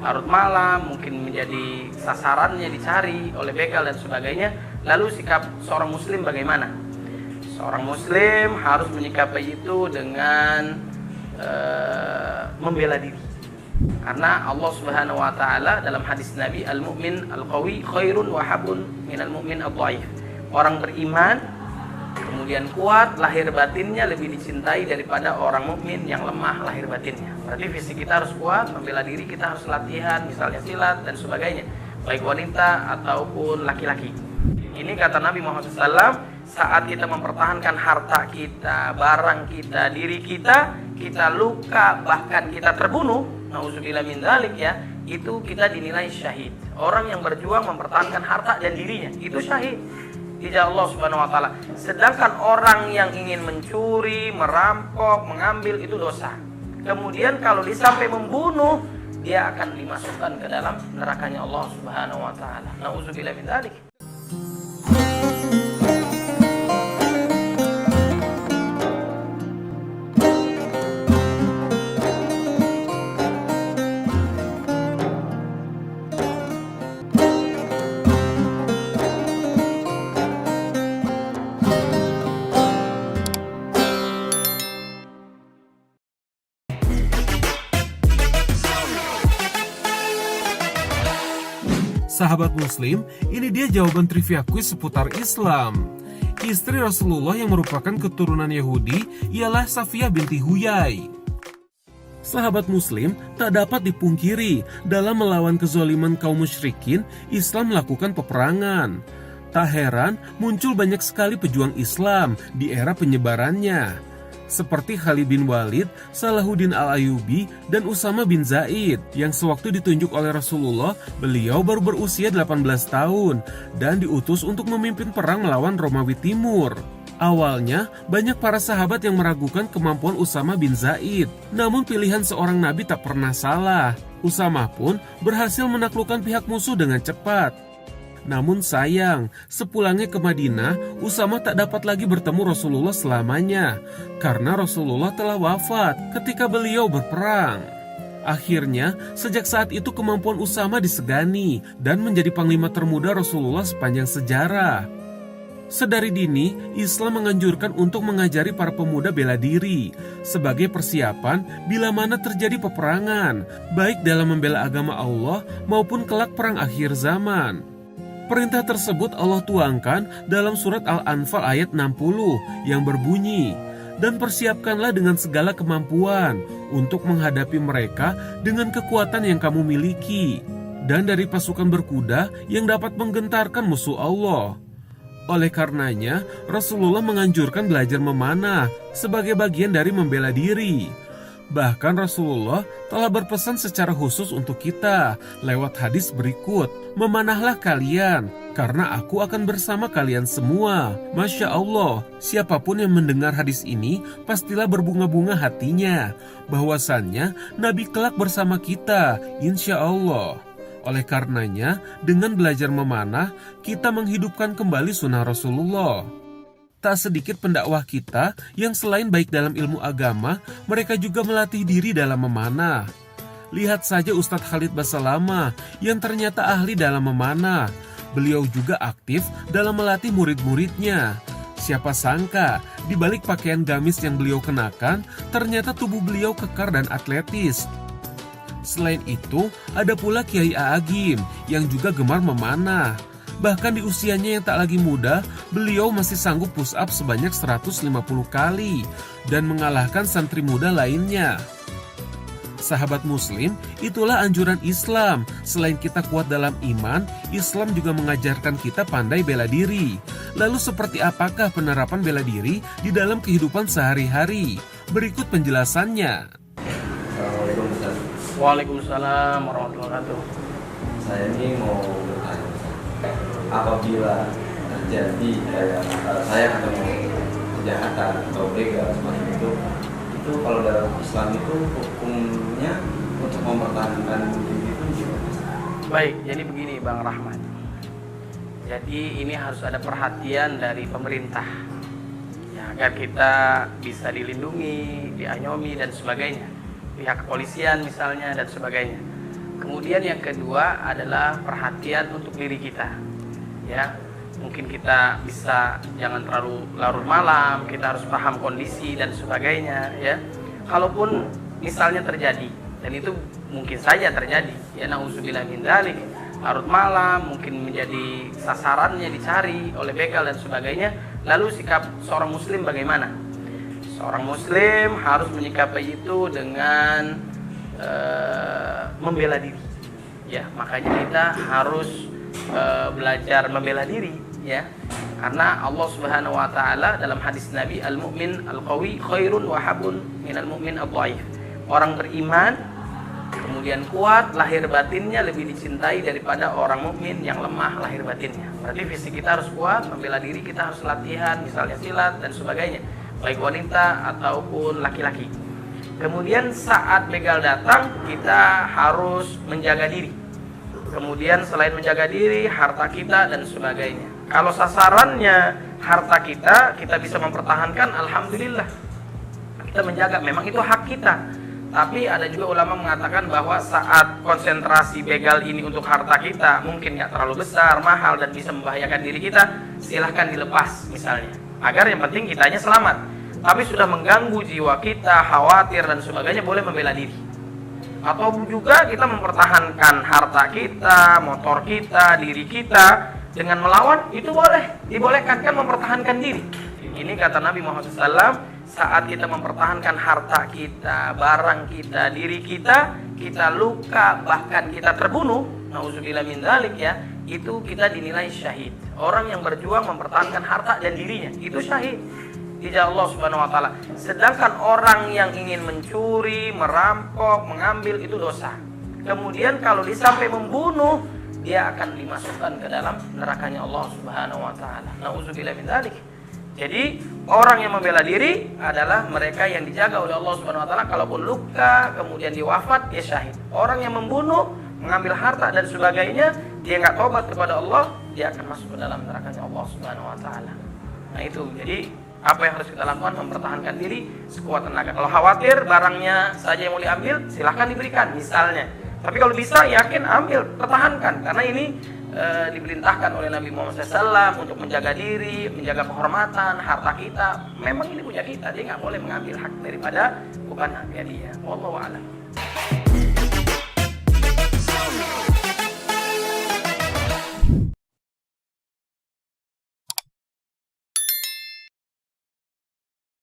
larut malam, mungkin menjadi sasarannya dicari oleh begal dan sebagainya. Lalu sikap seorang muslim bagaimana? Seorang muslim harus menyikapi itu dengan membela diri. Karena Allah Subhanahu wa taala dalam hadis Nabi, al-mu'min al-qawi khairun wa habun minal mu'min ad-dhaif. Orang beriman kemudian kuat lahir batinnya lebih dicintai daripada orang mukmin yang lemah lahir batinnya. Berarti fisik kita harus kuat, membela diri kita harus latihan, misalnya silat dan sebagainya, baik wanita ataupun laki-laki. Ini kata Nabi Muhammad SAW, saat kita mempertahankan harta kita, barang kita, diri kita, kita luka, bahkan kita terbunuh, nauzubillah min dzalik ya, itu kita dinilai syahid. Orang yang berjuang mempertahankan harta dan dirinya, itu syahid di jalan Allah Subhanahu wa taala. Sedangkan orang yang ingin mencuri, merampok, mengambil itu dosa. Kemudian kalau dia sampai membunuh, dia akan dimasukkan ke dalam nerakanya Allah Subhanahu wa taala. Nauzubillah min dzalik. Sahabat muslim, ini dia jawaban trivia quiz seputar Islam. Istri Rasulullah yang merupakan keturunan Yahudi ialah Safiyah binti Huyai. Sahabat muslim, tak dapat dipungkiri, dalam melawan kezaliman kaum musyrikin, Islam melakukan peperangan. Tak heran muncul banyak sekali pejuang Islam di era penyebarannya, seperti Khalid bin Walid, Salahuddin al-Ayyubi, dan Usama bin Zaid, yang sewaktu ditunjuk oleh Rasulullah, beliau baru berusia 18 tahun dan diutus untuk memimpin perang melawan Romawi Timur. Awalnya, banyak para sahabat yang meragukan kemampuan Usama bin Zaid, namun pilihan seorang nabi tak pernah salah. Usama pun berhasil menaklukkan pihak musuh dengan cepat. Namun sayang, sepulangnya ke Madinah, Usama tak dapat lagi bertemu Rasulullah selamanya, karena Rasulullah telah wafat ketika beliau berperang. Akhirnya, sejak saat itu kemampuan Usama disegani dan menjadi panglima termuda Rasulullah sepanjang sejarah. Sedari dini, Islam menganjurkan untuk mengajari para pemuda bela diri sebagai persiapan bila mana terjadi peperangan, baik dalam membela agama Allah maupun kelak perang akhir zaman. Perintah tersebut Allah tuangkan dalam surat Al-Anfal ayat 60 yang berbunyi, "Dan persiapkanlah dengan segala kemampuan untuk menghadapi mereka dengan kekuatan yang kamu miliki, dan dari pasukan berkuda yang dapat menggentarkan musuh Allah." Oleh karenanya, Rasulullah menganjurkan belajar memanah sebagai bagian dari membela diri. Bahkan Rasulullah telah berpesan secara khusus untuk kita lewat hadis berikut, "Memanahlah kalian, karena aku akan bersama kalian semua." Masya Allah, siapapun yang mendengar hadis ini pastilah berbunga-bunga hatinya bahwasannya Nabi kelak bersama kita, insya Allah. Oleh karenanya, dengan belajar memanah, kita menghidupkan kembali sunnah Rasulullah. Tak sedikit pendakwah kita yang selain baik dalam ilmu agama, mereka juga melatih diri dalam memanah. Lihat saja Ustadz Khalid Basalamah yang ternyata ahli dalam memanah. Beliau juga aktif dalam melatih murid-muridnya. Siapa sangka, di balik pakaian gamis yang beliau kenakan, ternyata tubuh beliau kekar dan atletis. Selain itu, ada pula Kiai Agim yang juga gemar memanah. Bahkan di usianya yang tak lagi muda, beliau masih sanggup push up sebanyak 150 kali dan mengalahkan santri muda lainnya. Sahabat muslim, itulah anjuran Islam. Selain kita kuat dalam iman, Islam juga mengajarkan kita pandai bela diri. Lalu seperti apakah penerapan bela diri di dalam kehidupan sehari-hari? Berikut penjelasannya. Assalamualaikum Ustaz. Waalaikumsalam warahmatullahi wabarakatuh. Saya ini mau bertanya, apabila terjadi saya ketemu kejahatan atau begal semacam itu kalau dalam Islam itu hukumnya untuk mempertahankan diri itu gimana? Baik, jadi begini Bang Rahmat. Jadi ini harus ada perhatian dari pemerintah ya, agar kita bisa dilindungi, diayomi dan sebagainya. Pihak kepolisian misalnya dan sebagainya. Kemudian yang kedua adalah perhatian untuk diri kita. Ya, mungkin kita bisa jangan terlalu larut malam, kita harus paham kondisi dan sebagainya. Ya, kalaupun misalnya terjadi, dan itu mungkin saja terjadi. Ya, nauzubillah min dzalik. Larut malam mungkin menjadi sasarannya dicari oleh begal dan sebagainya. Lalu sikap seorang muslim bagaimana? Seorang muslim harus menyikapi itu dengan membela diri. Ya, makanya kita harus belajar membela diri, ya. Karena Allah Subhanahu wa taala dalam hadis Nabi, al-mu'min al-qawi khairun wa habun minal mu'min ad-dhaif. Orang beriman kemudian kuat lahir batinnya lebih dicintai daripada orang mukmin yang lemah lahir batinnya. Berarti fisik kita harus kuat, membela diri kita harus latihan, misalnya silat dan sebagainya, baik wanita ataupun laki-laki. Kemudian saat begal datang kita harus menjaga diri. Kemudian selain menjaga diri, harta kita dan sebagainya. Kalau sasarannya harta kita, kita bisa mempertahankan, alhamdulillah. Kita menjaga, memang itu hak kita. Tapi ada juga ulama mengatakan bahwa saat konsentrasi begal ini untuk harta kita mungkin nggak terlalu besar, mahal dan bisa membahayakan diri kita, silahkan dilepas misalnya. Agar yang penting kitanya selamat. Tapi sudah mengganggu jiwa kita, khawatir dan sebagainya, boleh membela diri. Atau juga kita mempertahankan harta kita, motor kita, diri kita dengan melawan, itu boleh, dibolehkan, kan mempertahankan diri. Ini kata Nabi Muhammad SAW, saat kita mempertahankan harta kita, barang kita, diri kita, kita luka, bahkan kita terbunuh, nauzubillah min dzalik, ya, itu kita dinilai syahid. Orang yang berjuang mempertahankan harta dan dirinya, itu syahid di jalan Allah Subhanahu wa taala. Sedangkan orang yang ingin mencuri, merampok, mengambil, itu dosa. Kemudian kalau dia sampai membunuh, dia akan dimasukkan ke dalam nerakanya Allah Subhanahu wa taala. Nauzubillah min dzalik. Jadi orang yang membela diri adalah mereka yang dijaga oleh Allah Subhanahu wa taala. Kalaupun luka kemudian diwafat, dia syahid. Orang yang membunuh, mengambil harta dan sebagainya, dia nggak tobat kepada Allah, dia akan masuk ke dalam nerakanya Allah Subhanahu wa taala. Nah itu, jadi apa yang harus kita lakukan? Mempertahankan diri sekuat tenaga. Kalau khawatir barangnya saja yang mau diambil, silahkan diberikan misalnya. Tapi kalau bisa, yakin, ambil, pertahankan. Karena ini diperintahkan oleh Nabi Muhammad SAW untuk menjaga diri, menjaga kehormatan, harta kita. Memang ini punya kita, dia nggak boleh mengambil hak daripada bukan haknya dia. Wallahu a'lam.